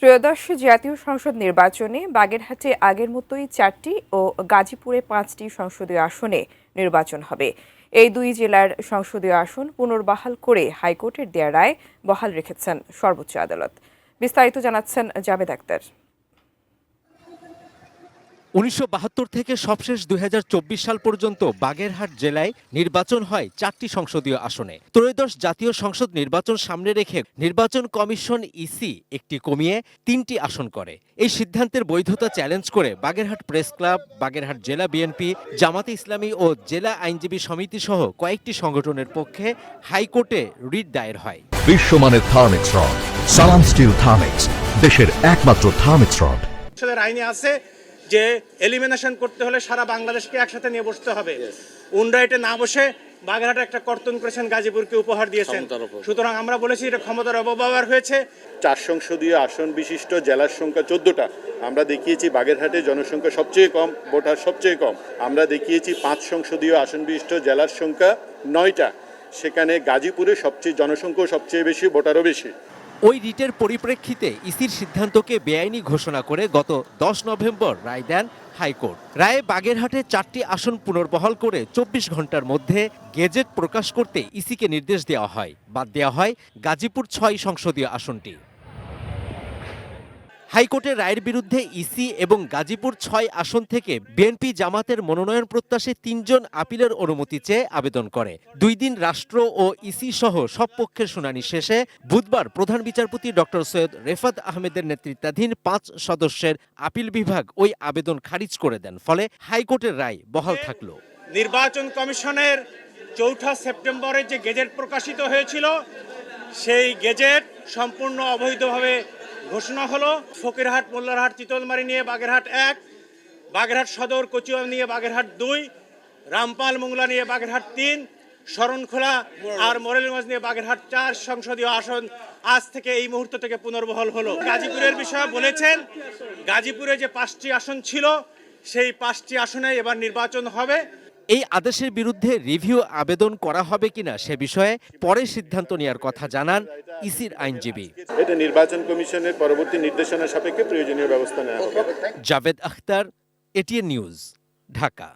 ত্রয়োদশ জাতীয় সংসদ নির্বাচনে বাগেরহাটে আগের মতোই 4টি ও গাজীপুরে 5টি সংসদীয় আসনে নির্বাচন হবে। এই দুই জেলার সংসদীয় আসন পুনর্বহাল করে হাইকোর্টের দেয়া রায় বহাল রেখেছেন সর্বোচ্চ আদালত। বিস্তারিত জানাচ্ছেন জাবেদ আক্তার। 1972 থেকে সবশেষ 2024 সাল পর্যন্ত বাগেরহাট জেলায় নির্বাচন হয় 4টি সংসদীয় আসনে। ত্রয়োদশ জাতীয় সংসদ নির্বাচন সামনে রেখে নির্বাচন কমিশন ইসি একটি কমিয়ে 3টি আসন করে। এই সিদ্ধান্তের বৈধতা চ্যালেঞ্জ করে বাগেরহাট প্রেস ক্লাব, বাগেরহাট জেলা বিএনপি, জামাতে ইসলামী ও জেলা আইনজীবী সমিতি সহ কয়েকটি সংগঠনের পক্ষে হাইকোর্টে রিট দায়ের হয়। বিশ্বমানের থার্মিক্স রড, সালাম স্টিল থার্মিক্স, দেশের একমাত্র থার্মিক্স রড। আইনে আছে যে এলিমিনেশন করতে হলে সারা বাংলাদেশকে একসাথে নিয়ে বসতে হবে। উনরাইটে না বসে বাগেরহাটে একটা কর্তন করেছেন, গাজীপুরকে উপহার দিয়েছেন। সুতরাং আমরা বলেছি এটা ক্ষমতার অপব্যবহার হয়েছে। 4 সংসদীয় আসন বিশিষ্ট জেলার সংখ্যা 14টা। আমরা দেখিয়েছি বাগেরহাটে জনসংখ্যা সবচেয়ে কম, ভোটার সবচেয়ে কম। আমরা দেখিয়েছি 5 সংসদীয় আসন বিশিষ্ট জেলার সংখ্যা 9টা। সেখানে গাজীপুরে সবচেয়ে জনসংখ্যা সবচেয়ে বেশি, ভোটারও বেশি। ওই রিটের পরিপ্রেক্ষিতে ইসির সিদ্ধান্তকে বেআইনি ঘোষণা করে গত 10 নভেম্বর রায় দেন হাইকোর্ট। রায়ে বাগেরহাটে 4টি আসন পুনর্বহাল করে 24 ঘন্টার মধ্যে গেজেট প্রকাশ করতে ইসিকে নির্দেশ দেওয়া হয়। বাদ দেওয়া হয় গাজীপুর 6 সংসদীয় আসনটি। হাইকোর্টের রায়ের বিরুদ্ধে ইসি এবং গাজীপুর 6 আসন থেকে বিএনপি জামাতের মনোনয়ন প্রত্যাশী 3 জন আপিলের অনুমতি চেয়ে আবেদন করে। 2 দিন রাষ্ট্র ও ইসি সহ সব পক্ষের শুনানি শেষে বুধবার প্রধান বিচারপতি ডক্টর সৈয়দ রেফাত আহমেদের নেতৃত্বাধীন 5 সদস্যের আপিল বিভাগ ওই আবেদন খারিজ করে দেন। ফলে হাইকোর্টের রায় বহাল থাকলো। নির্বাচন কমিশনের 4 সেপ্টেম্বরে যে গেজেট প্রকাশিত হয়েছিল, সেই গেজেট সম্পূর্ণ অবৈধভাবে ঘোষণা হলো। ফকিরহাট, মোল্লারহাট, চিতলমারি নিয়ে বাগেরহাট 1, বাগেরহাট সদর কচুয়া নিয়ে বাগেরহাট 2, রামপাল মোংলা নিয়ে বাগেরহাট 3, শরণখোলা আর মোরেলগঞ্জ নিয়ে বাগেরহাট 4 সংসদীয় আসন আজ থেকে এই মুহূর্ত থেকে পুনর্বহাল হলো। গাজীপুরের বিষয়ে বলেছেন, গাজীপুরে যে 5টি আসন ছিল সেই 5টি আসনে এবার নির্বাচন হবে। এই আদেশের বিরুদ্ধে রিভিউ আবেদন করা হবে কিনা সে বিষয়ে পরে সিদ্ধান্ত নেওয়ার কথা জানান ইসির আইনজীবী। এটা নির্বাচন কমিশনের পরবর্তী নির্দেশনা সাপেক্ষে প্রয়োজনীয় ব্যবস্থা নেওয়া হবে। Javed Akhtar, ATN news, Dhaka.